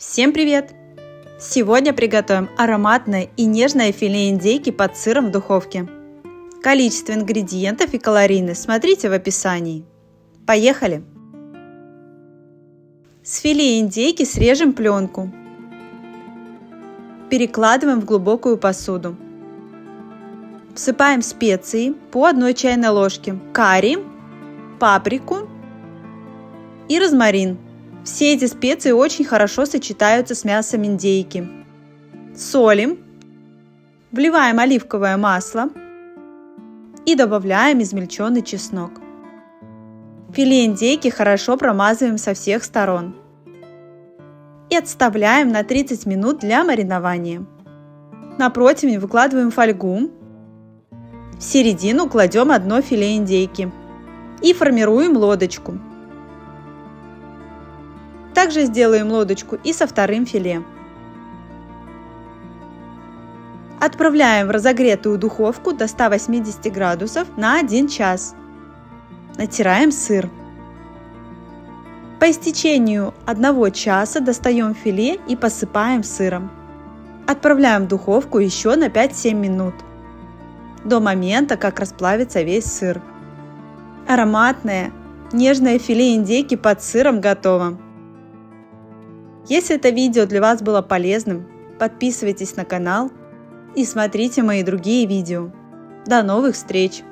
Всем привет! Сегодня приготовим ароматное и нежное филе индейки под сыром в духовке. Количество ингредиентов и калорийность смотрите в описании. Поехали! С филе индейки срежем пленку. Перекладываем в глубокую посуду. Всыпаем специи по 1 чайной ложке, карри, паприку и розмарин. Все эти специи очень хорошо сочетаются с мясом индейки. Солим, вливаем оливковое масло и добавляем измельченный чеснок. Филе индейки хорошо промазываем со всех сторон и отставляем на 30 минут для маринования. На противень выкладываем фольгу, в середину кладем одно филе индейки и формируем лодочку. Также сделаем лодочку и со вторым филе. Отправляем в разогретую духовку до 180 градусов на 1 час. Натираем сыр. По истечению 1 часа достаем филе и посыпаем сыром. Отправляем в духовку еще на 5-7 минут, до момента, как расплавится весь сыр. Ароматное, нежное филе индейки под сыром готово. Если это видео для вас было полезным, подписывайтесь на канал и смотрите мои другие видео. До новых встреч!